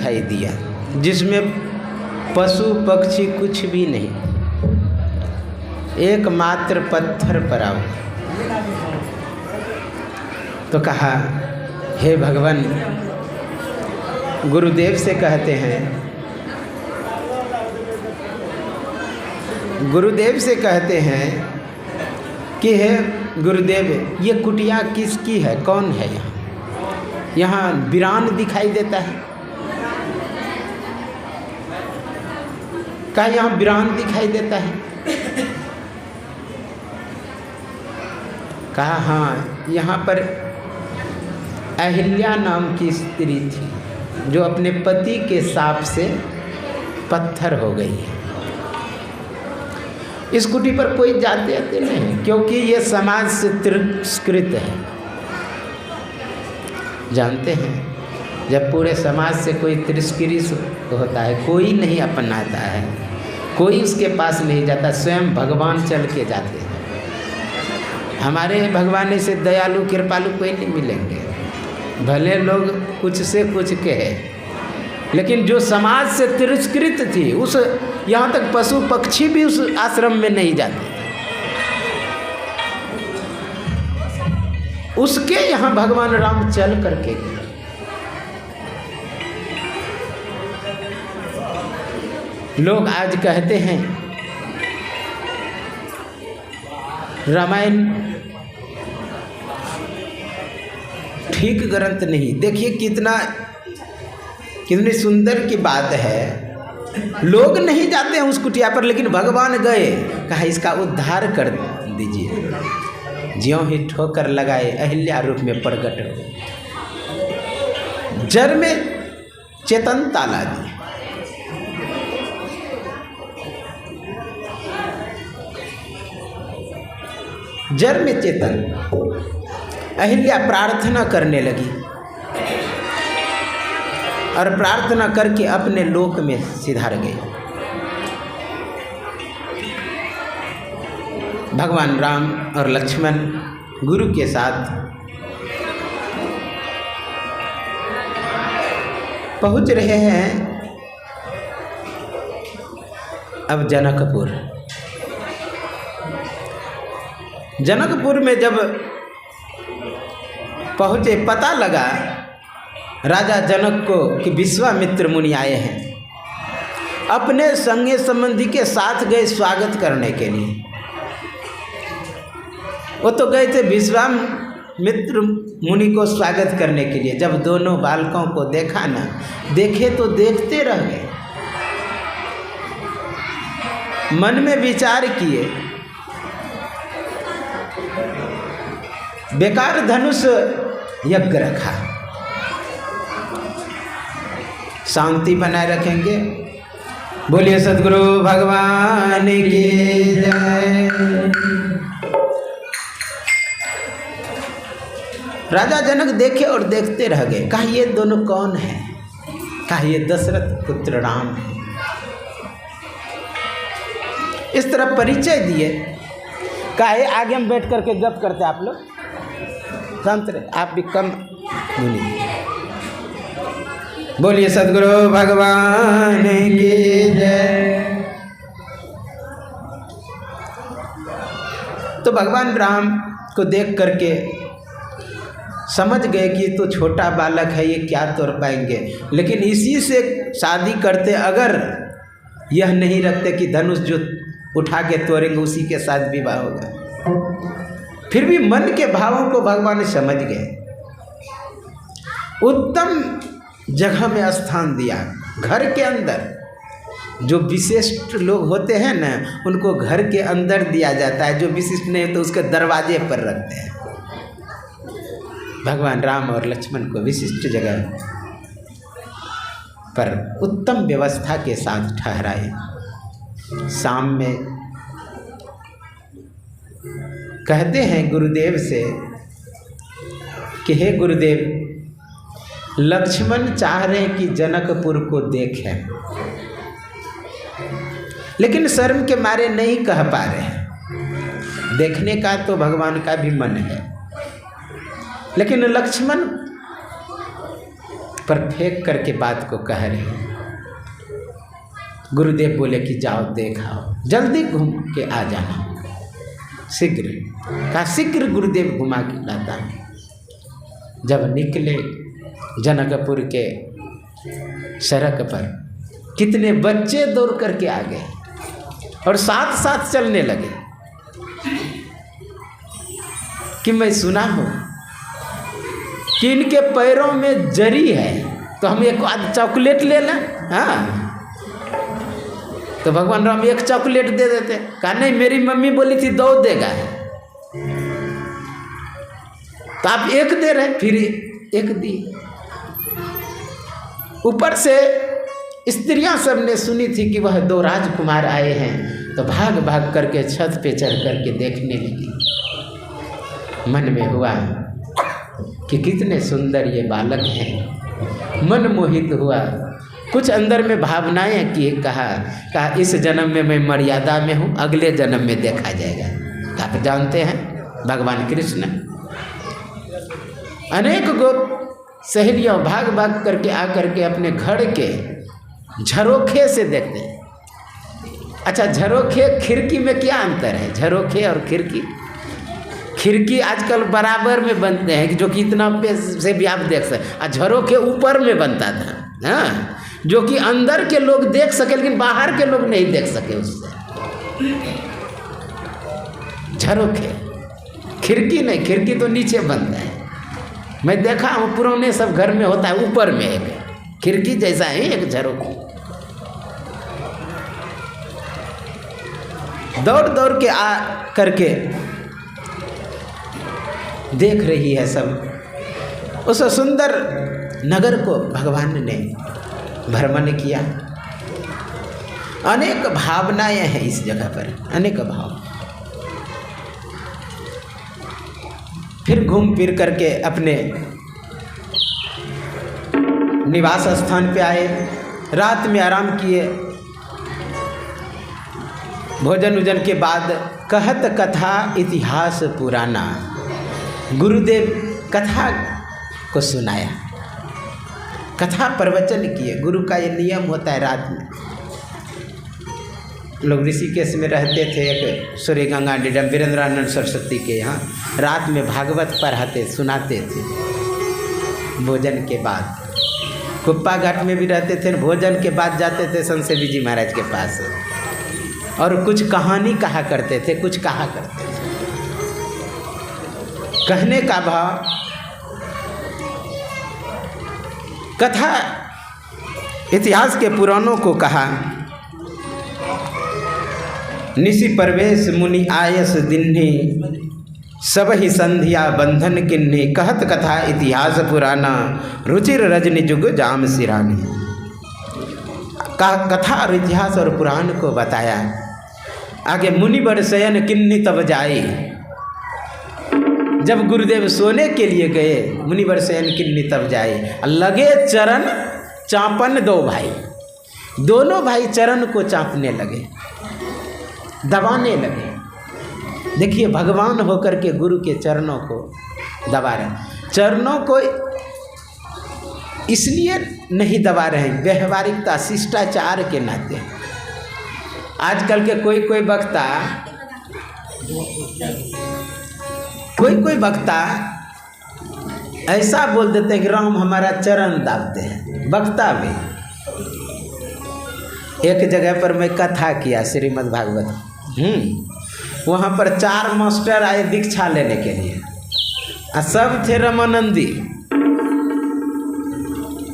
दिखाई दिया जिसमें पशु पक्षी कुछ भी नहीं, एकमात्र पत्थर पड़ा हुआ। तो कहा, हे भगवान, गुरुदेव से कहते हैं, गुरुदेव से कहते हैं कि हे गुरुदेव, ये कुटिया किसकी है, कौन है यहाँ? यहाँ वीरान दिखाई देता है। कहा, यहाँ वीरान दिखाई देता है। कहा, हाँ, यहाँ पर अहिल्या नाम की स्त्री थी जो अपने पति के शाप से पत्थर हो गई है। इस कुटी पर कोई जाते आते नहीं, क्योंकि ये समाज से तिरस्कृत है। जानते हैं, जब पूरे समाज से कोई तिरस्कृत होता है, कोई नहीं अपनाता है, कोई उसके पास नहीं जाता, स्वयं भगवान चल के जाते हैं। हमारे भगवान से दयालु कृपालु कोई नहीं मिलेंगे, भले लोग कुछ से कुछ कहे, लेकिन जो समाज से तिरस्कृत थी, उस यहाँ तक पशु पक्षी भी उस आश्रम में नहीं जाते, उसके यहाँ भगवान राम चल करके गए। लोग आज कहते हैं रामायण ठीक ग्रंथ नहीं। देखिए कितनी सुंदर की बात है। लोग नहीं जाते हैं उस कुटिया पर, लेकिन भगवान गए। कहा, इसका उद्धार कर दीजिए। ज्यों ही ठोकर लगाए, अहिल्या रूप में प्रकट हो, जड़ में चेतन ताला दिए। जड़ में चेतन। अहिल्या प्रार्थना करने लगी और प्रार्थना करके अपने लोक में सिधार गई। भगवान राम और लक्ष्मण गुरु के साथ पहुंच रहे हैं अब जनकपुर। जनकपुर में जब पहुँचे, पता लगा राजा जनक को कि विश्वामित्र मुनि आए हैं। अपने संगे संबंधी के साथ गए स्वागत करने के लिए। वो तो गए थे विश्वामित्र मुनि को स्वागत करने के लिए। जब दोनों बालकों को देखा ना, देखे तो देखते रह गए। मन में विचार किए, बेकार धनुष यज्ञ रखा, शांति बनाए रखेंगे। बोलिए सद्गुरु भगवान की जय। राजा जनक देखे और देखते रह गए। कहा, ये दोनों कौन है? कहा, ये दशरथ पुत्र राम है। इस तरह परिचय दिए। कहा, आगे में बैठ करके गप करते आप लोग, शांत रहे, आप भी कम बोलिए। बोलिए सद्गुरु भगवान की जय। तो भगवान राम को देख करके समझ गए कि तो छोटा बालक है, ये क्या तोड़ पाएंगे। लेकिन इसी से शादी करते, अगर यह नहीं रखते कि धनुष जो उठा के तोड़ेंगे उसी के साथ विवाह होगा। फिर भी मन के भावों को भगवान समझ गए। उत्तम जगह में स्थान दिया, घर के अंदर। जो विशिष्ट लोग होते हैं ना, उनको घर के अंदर दिया जाता है। जो विशिष्ट नहीं तो उसके दरवाजे पर रखते हैं। भगवान राम और लक्ष्मण को विशिष्ट जगह पर उत्तम व्यवस्था के साथ ठहराए। शाम में कहते हैं गुरुदेव से कि हे गुरुदेव, लक्ष्मण चाह रहे हैं कि जनकपुर को देखें, लेकिन शर्म के मारे नहीं कह पा रहे हैं। देखने का तो भगवान का भी मन है, लेकिन लक्ष्मण पर फेंक करके बात को कह रहे हैं। गुरुदेव बोले कि जाओ देखाओ, जल्दी घूम के आ जाना, शीघ्र। कहा शीघ्र गुरुदेव घुमा के लाता। जब निकले जनकपुर के सड़क पर, कितने बच्चे दौड़ करके आ गए और साथ साथ चलने लगे कि मैं सुना हूँ कि इनके पैरों में जरी है, तो हम एक आध चॉकलेट ले लें। हाँ, तो भगवान राम एक चॉकलेट दे देते। कहा नहीं, मेरी मम्मी बोली थी 2 देगा, तो आप 1 दे रहे, फिर 1 दी। ऊपर से स्त्रियां सब ने सुनी थी कि वह 2 राजकुमार आए हैं, तो भाग भाग करके छत पे चढ़ करके देखने लगी। मन में हुआ कि कितने सुंदर ये बालक हैं, मन मोहित हुआ। कुछ अंदर में भावनाएं कि कहा इस जन्म में मैं मर्यादा में हूँ, अगले जन्म में देखा जाएगा। आप जानते हैं भगवान कृष्ण अनेक गो सहेलियाँ भाग भाग करके आ करके अपने घर के झरोखे से देखते हैं। अच्छा, झरोखे खिड़की में क्या अंतर है? झरोखे और खिड़की, खिड़की आजकल बराबर में बनते हैं जो कि इतना पे से भी आप देख सकते, और झरोखे ऊपर में बनता था। हाँ, जो कि अंदर के लोग देख सके लेकिन बाहर के लोग नहीं देख सके उससे। झरोखे, खिड़की नहीं, खिड़की तो नीचे बनता है। मैं देखा हूँ पुराने सब घर में होता है ऊपर में एक खिड़की जैसा है एक झरोखा। दौड़ दौड़ के आ करके देख रही है सब। उस सुंदर नगर को भगवान ने भ्रमण किया। अनेक भावनाएं हैं इस जगह पर, अनेक भाव। फिर घूम फिर करके अपने निवास स्थान पे आए, रात में आराम किए। भोजन उजन के बाद कहत कथा इतिहास पुराना, गुरुदेव कथा को सुनाया, कथा प्रवचन किए। गुरु का ये नियम होता है, रात में लोग ऋषिकेश में रहते थे, एक सूर्य गंगा डीडम वीरेंद्रानंद सरस्वती के यहाँ रात में भागवत पढ़ाते सुनाते थे। भोजन के बाद कुप्पा घाट में भी रहते थे, भोजन के बाद जाते थे संसेवी जी महाराज के पास और कुछ कहानी कहा करते थे, कुछ कहा करते थे। कहने का भाव, कथा इतिहास के पुराणों को कहा। निशि परवेश मुनि आयस दिन्ही, सब ही संध्या बंधन किन्ही, कहत कथा इतिहास पुराना, रुचिर रजनी जुग जाम सिरानी। कथा और इतिहास और पुराण को बताया। आगे मुनि बड़ शयन किन्नी तब जाई, जब गुरुदेव सोने के लिए गए, मुनि बड़ शयन किन्नी तब जाए, लगे चरण चापन 2 भाई, दोनों भाई चरण को चापने लगे, दबाने लगे। देखिए भगवान होकर के गुरु के चरणों को दबा रहे। चरणों को इसलिए नहीं दबा रहे हैं, व्यवहारिकता शिष्टाचार के नाते। आजकल के कोई कोई वक्ता ऐसा बोल देते हैं कि राम हमारा चरण दाबते हैं। वक्ता भी एक जगह पर मैं कथा किया श्रीमद् भागवत, वहाँ पर 4 मास्टर आए दीक्षा लेने के लिए, सब थे रमानंदी।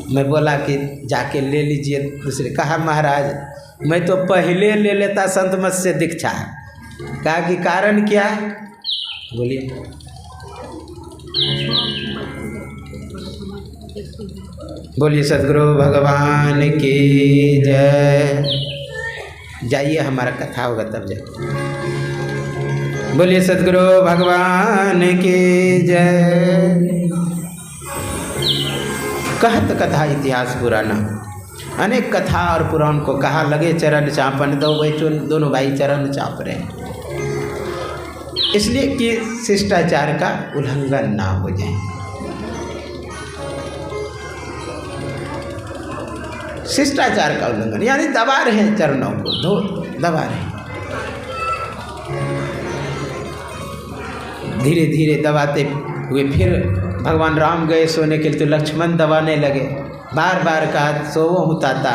मैं बोला कि जाके ले लीजिए। दूसरे कहा महाराज मैं तो पहले ले लेता संत मत से दीक्षा। कहा कि कारण क्या है? बोलिए। बोलिए सद्गुरु भगवान की जय। जाइए, हमारा कथा होगा तब जाइए। बोलिए सद्गुरु भगवान की जय। कहत कथा इतिहास पुराना, अनेक कथा और पुराण को कहा। लगे चरण चापन, दोनों भाई चरण चाप रहे हैं, इसलिए कि शिष्टाचार का उल्लंघन ना हो जाए। शिष्टाचार का उल्लंघन, यानी दबा रहे हैं चरणों को, दबा रहे हैं। धीरे धीरे दबाते हुए फिर भगवान राम गए सोने के लिए, तो लक्ष्मण दबाने लगे। बार बार कहा सोवो हूँ ताता,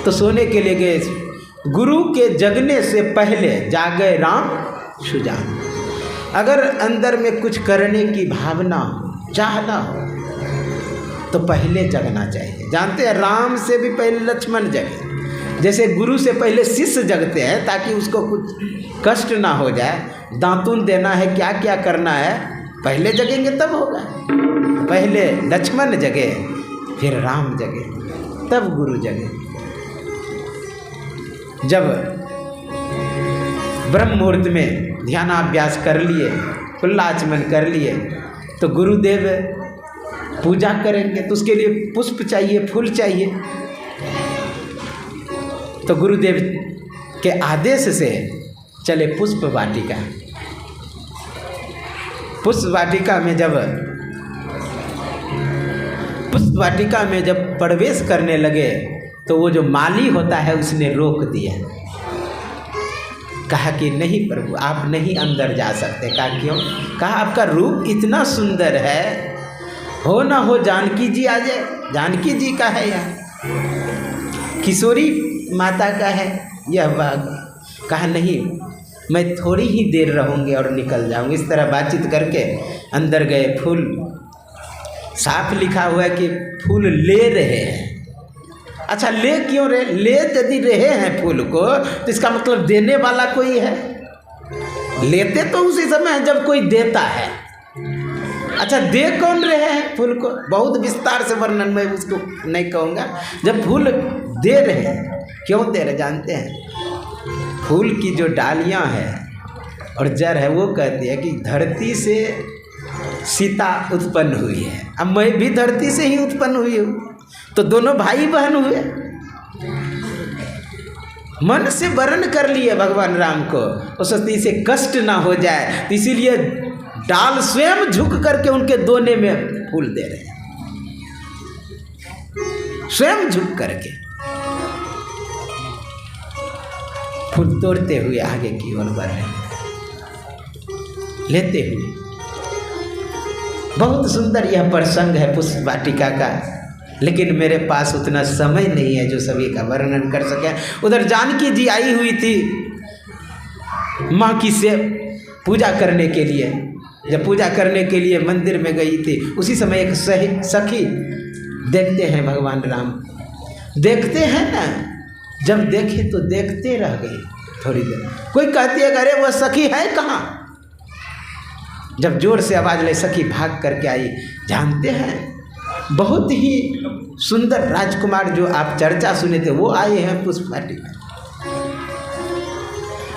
तो सोने के लिए गए। गुरु के जगने से पहले जागे राम सुजान। अगर अंदर में कुछ करने की भावना हो, चाहना हो, तो पहले जगना चाहिए। जानते हैं राम से भी पहले लक्ष्मण जगे। जैसे गुरु से पहले शिष्य जगते हैं ताकि उसको कुछ कष्ट ना हो जाए, दातून देना है, क्या क्या करना है, पहले जगेंगे तब होगा। पहले लक्ष्मण जगे, फिर राम जगे, तब गुरु जगे। जब ब्रह्म मुहूर्त में ध्यानाभ्यास कर लिए, कुल्लाचमन कर लिए, तो गुरुदेव पूजा करेंगे, तो उसके लिए पुष्प चाहिए, फूल चाहिए। तो गुरुदेव के आदेश से चले पुष्प वाटिका। पुष्प वाटिका में जब प्रवेश करने लगे, तो वो जो माली होता है उसने रोक दिया। कहा कि नहीं प्रभु, आप नहीं अंदर जा सकते। कहा क्यों? कहा आपका रूप इतना सुंदर है, हो ना हो जानकी जी आ जाए। जानकी जी का है यह, किशोरी माता का है यह बाग। कहा नहीं, मैं थोड़ी ही देर रहूँगी और निकल जाऊँगी। इस तरह बातचीत करके अंदर गए। फूल साफ लिखा हुआ है कि फूल ले रहे हैं। अच्छा, ले क्यों रहे? ले यदि रहे हैं फूल को, तो इसका मतलब देने वाला कोई है। लेते तो उसी समय है जब कोई देता है। अच्छा, दे कौन रहे हैं फूल को? बहुत विस्तार से वर्णन मैं उसको नहीं कहूँगा। जब फूल दे रहे हैं, क्यों दे रहे जानते हैं? फूल की जो डालियाँ हैं और जड़ है, वो कहती है कि धरती से सीता उत्पन्न हुई है, अब मैं भी धरती से ही उत्पन्न हुई हूँ, तो दोनों भाई बहन हुए। मन से वर्ण कर लिए भगवान राम को, उस सती से कष्ट ना हो जाए, तो इसीलिए डाल स्वयं झुक करके उनके दोने में फूल दे रहे हैं, स्वयं झुक करके फूल तोड़ते हुए आगे की ओर बढ़ रहे हैं, लेते हुए। बहुत सुंदर यह प्रसंग है पुष्प वाटिका का, लेकिन मेरे पास उतना समय नहीं है जो सभी का वर्णन कर सके। उधर जानकी जी आई हुई थी माँ की से पूजा करने के लिए। जब पूजा करने के लिए मंदिर में गई थी, उसी समय एक सखी देखते हैं भगवान राम, देखते हैं ना, जब देखे तो देखते रह गए थोड़ी देर। कोई कहती है अरे वह सखी है कहाँ? जब जोर से आवाज़ ले, सखी भाग करके आई। जानते हैं बहुत ही सुंदर राजकुमार जो आप चर्चा सुने थे, वो आए हैं पुष्प वाटिका।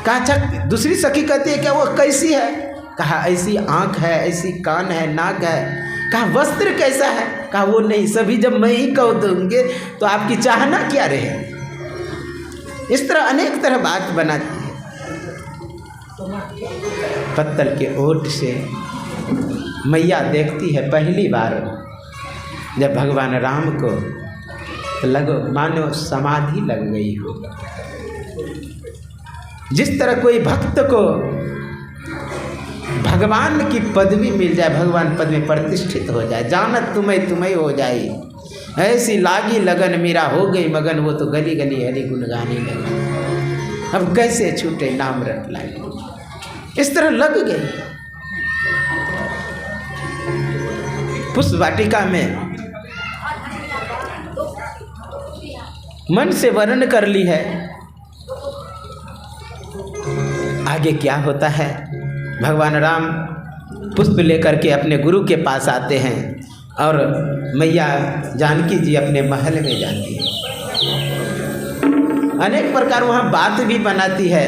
कहा अच्छा, दूसरी सखी कहती है क्या वो कैसी है? कहा ऐसी आँख है, ऐसी कान है, नाक है। कहा वस्त्र कैसा है? कहा वो नहीं, सभी जब मैं ही कह दूँगे तो आपकी चाहना क्या रहे। इस तरह अनेक तरह बात बनाती है। पत्तल के ओट से मैया देखती है पहली बार जब भगवान राम को, तो लगो मानो समाधि लग गई हो। जिस तरह कोई भक्त को भगवान की पदवी मिल जाए, भगवान पद में प्रतिष्ठित हो जाए, जानत तुम्हें तुम्हें हो जाए, ऐसी लागी लगन मेरा हो गई मगन, वो तो गली गली हरि गुण गाने लगे, अब कैसे छूटे नाम रट लाए। इस तरह लग गई। पुष्प वाटिका में मन से वर्ण कर ली है। आगे क्या होता है? भगवान राम पुष्प लेकर के अपने गुरु के पास आते हैं और मैया जानकी जी अपने महल में जाती है। अनेक प्रकार वहाँ बात भी बनाती है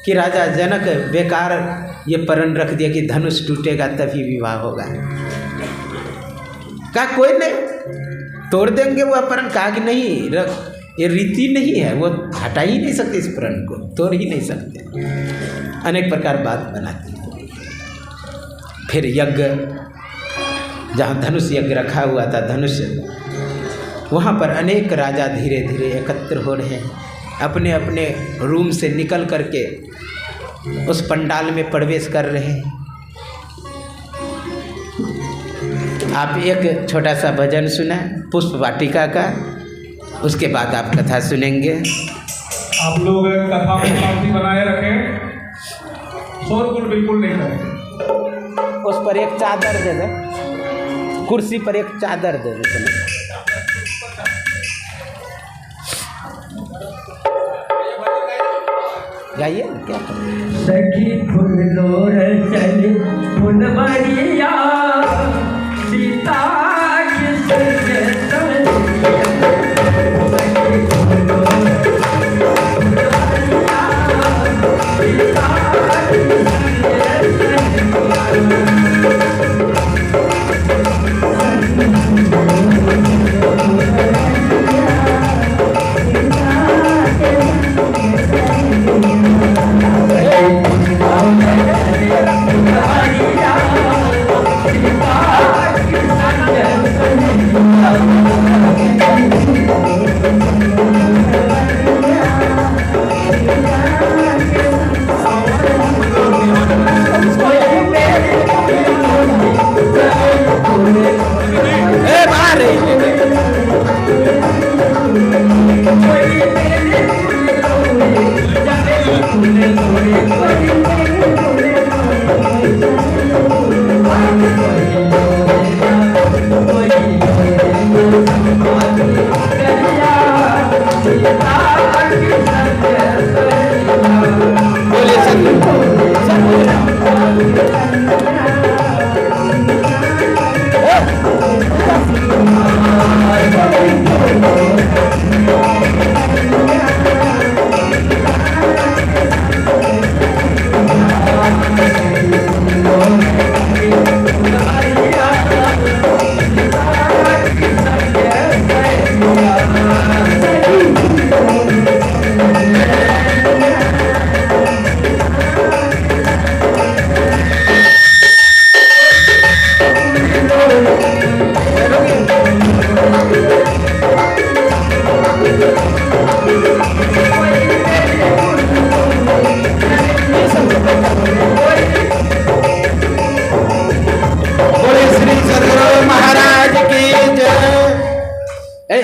कि राजा जनक बेकार ये प्रण रख दिया कि धनुष टूटेगा तभी विवाह होगा। कहा कोई नहीं, तोड़ देंगे वह प्रण। कहा कि नहीं, ये रीति नहीं है, वो हटा ही नहीं सकते, इस प्रण को तोड़ ही नहीं सकते। अनेक प्रकार बात बनाती है। फिर यज्ञ, जहाँ धनुष यज्ञ रखा हुआ था, धनुष वहाँ पर अनेक राजा धीरे धीरे एकत्र हो रहे हैं, अपने अपने रूम से निकल करके उस पंडाल में प्रवेश कर रहे हैं। आप एक छोटा सा भजन सुना पुष्प वाटिका का, उसके बाद आप कथा सुनेंगे। आप लोग कथा को शांति बनाए रखें, शोरगुल बिल्कुल नहीं करें। उस पर एक चादर दे दो, कुर्सी पर एक चादर दे दो। गाइए क्या सखी फूलों चली फुलवरिया सीता की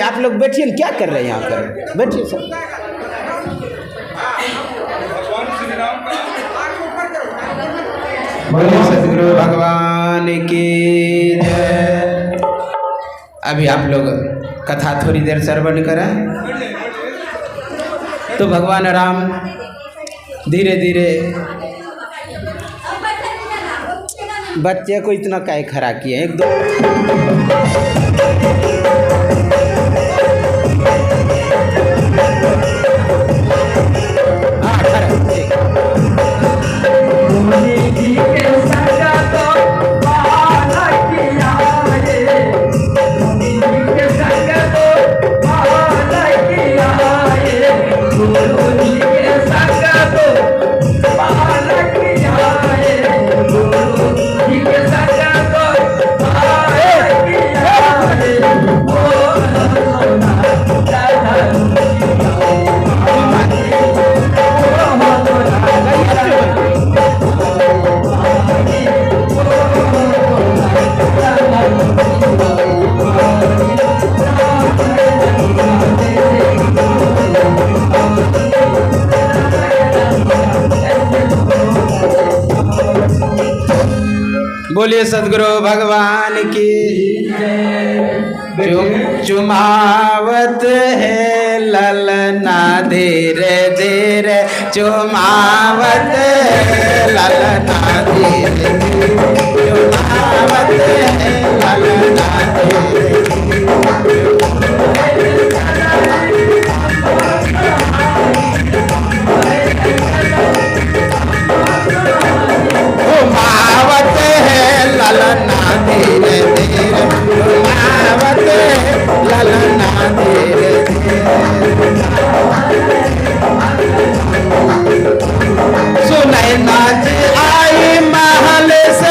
आप लोग बैठिए, क्या कर रहे हैं यहाँ पर? बैठिए सर। बोलिए सतगुरु भगवान की जय। अभी आप लोग कथा थोड़ी देर श्रवण करें तो भगवान राम धीरे धीरे बच्चे को इतना काहे खड़ा किए, एक दो बोलिए सदगुरु भगवान की। चुमावत है ललना धीरे धीरे, चुमावत है ललना धीरे धीरे, चुमावत है ललना धीरे घुमावत है ललना धीरे धीरे, घुमावत है ललना धीरे धीरे। सुनैना जी आई महल से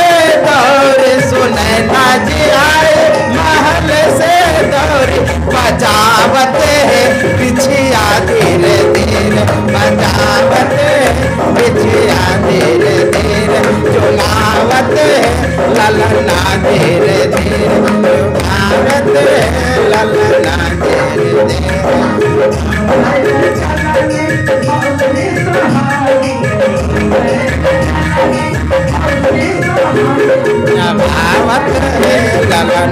भावत गगन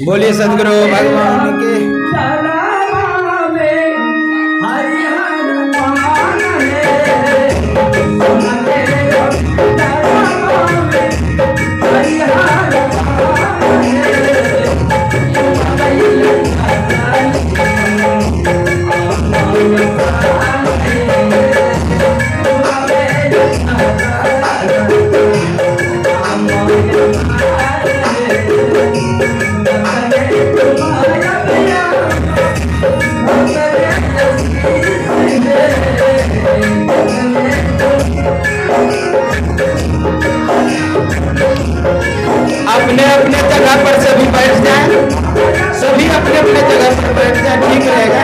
बोलिए सदगुरु भगवान के। अपने अपने जगह पर सभी बैठ जाए, सभी अपने अपने जगह पर बैठ जाए, ठीक रहेगा।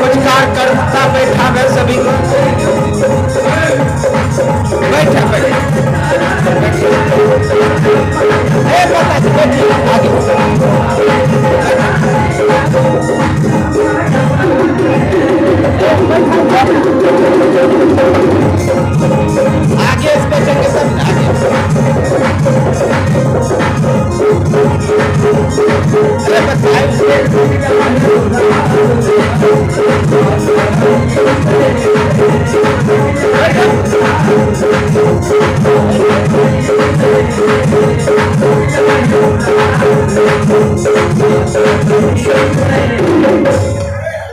कुछ कार्यकर्ता बैठा है सभी को, बैठा बैठा आगे इस पे चल के सब आगे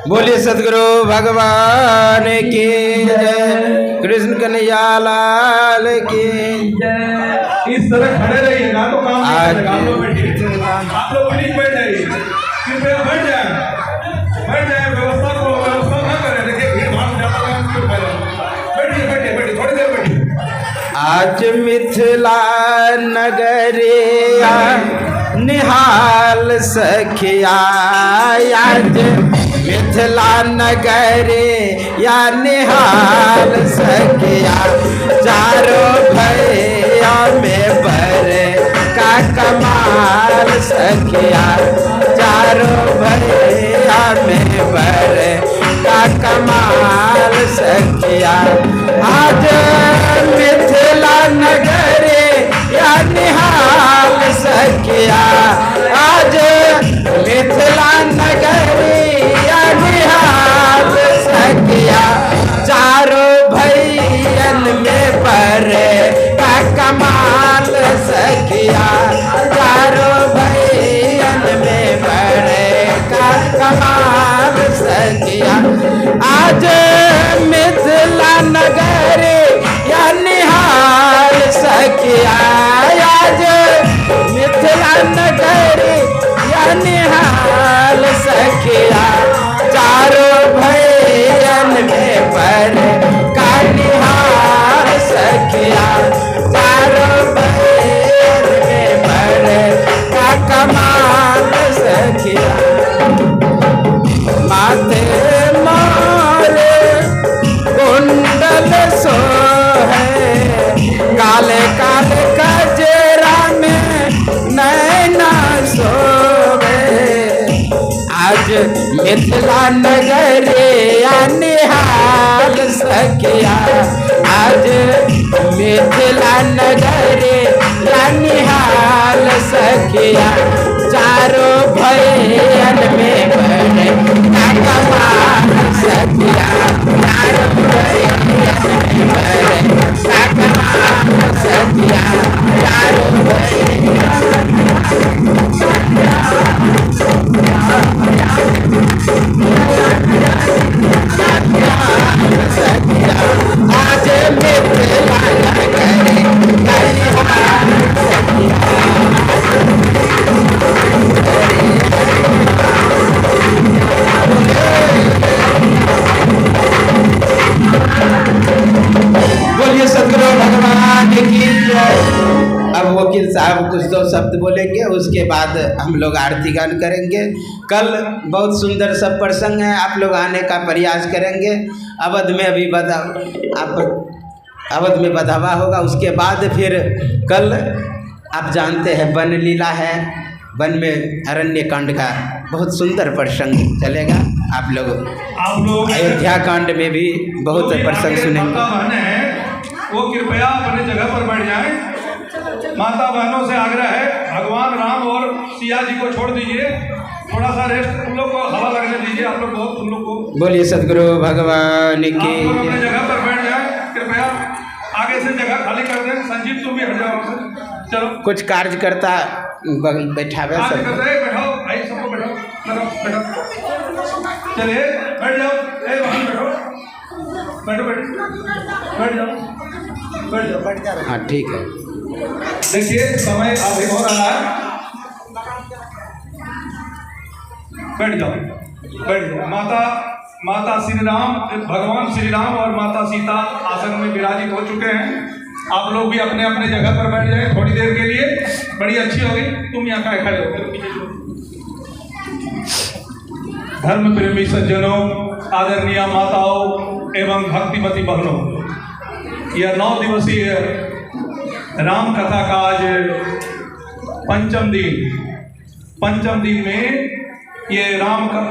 बोलिए सदगुरु भगवान की जय, कृष्ण कन्हैया लाल की जय। इस तरह खड़े रहिएगा तो काम नहीं चलेगा। आप लोग बैठिए, आप लोग प्लीज बैठ जाइए, कृपया बैठ जाए, व्यवस्था ना करें। देखिए भीड़ भाड़ ज्यादा है, बैठिए बैठिए बैठिए, थोड़ी देर बैठिए। आज मिथिला नगरिया निहाल सखिया, आज मिथिला नगरे या निहाल सखिया, चारों भैया में बर का कमाल सखिया, चारों भैया में बर का कमाल सखिया। आज मिथिला नगरे या निहाल सखिया, आज मिथिला नगरी या निहाल सखिया, चारों भैयन में बर का कमाल सखिया, चारों भैयन में बर का कमाल सखिया। आज मिथिला नगरी या निहाल सखिया, आज मिथिला नगरी या निहाल सखिया, चारों भैयन में बर का निहाल सखिया, चारों भैयन में बर का कमाल सखिया। माथे मारे कुंडल सोहे, काले काले कजरा में नैना सोवे, आज मिथिला नगरे या निहाल सखिया, आज मिथिला नगरे या निहाल सखिया, चारों भैयन में बर का कमाल सखिया, चारों भैयन में बर का कमाल सखिया, चारों आज मिथिला नगरे या निहाल सखिया। शब्द बोलेंगे, उसके बाद हम लोग आरती गान करेंगे। कल बहुत सुंदर सब प्रसंग है, आप लोग आने का प्रयास करेंगे। अवध में अभी अवध में बधावा होगा, उसके बाद फिर कल आप जानते हैं वन लीला है, वन में अरण्य कांड का बहुत सुंदर प्रसंग चलेगा। आप लोग अयोध्या कांड में भी बहुत प्रसंग सुनेंगे। वो कृपया अपने जगह पर बैठ जाएं। माता बहनों से आग्रह है, भगवान राम और सिया जी को छोड़ दीजिए, थोड़ा सा रेस्ट, उन लोग को हवा लगने दीजिए। आप लोग बहुत उन लोग को बोलिए सदगुरु भगवान की। अपने जगह पर बैठ जाएं, कृपया आगे से जगह खाली कर दें। संजीव तुम भी हट जाओ, चलो। कुछ कार्यकर्ता बैठावे सब बैठाओ भाई, सबको बैठाओ, बैठो चलिए, बैठ जाओ, वहाँ बैठो, बैठ जाओ, बैठ जाओ। हाँ ठीक है। देखिए समय अधिक हो रहा है, बैठ जाओ। माता श्री राम, भगवान श्री राम और माता सीता आसन में विराजित हो चुके हैं। आप लोग भी अपने अपने जगह पर बैठ जाएं थोड़ी देर के लिए, बड़ी अच्छी होगी। तुम यहाँ का खड़े हो। धर्म प्रेमी सज्जनों, आदरणीय माताओं एवं भक्तिमती बहनों, यह 9 दिवसीय राम कथा का आज पंचम दिन में ये राम का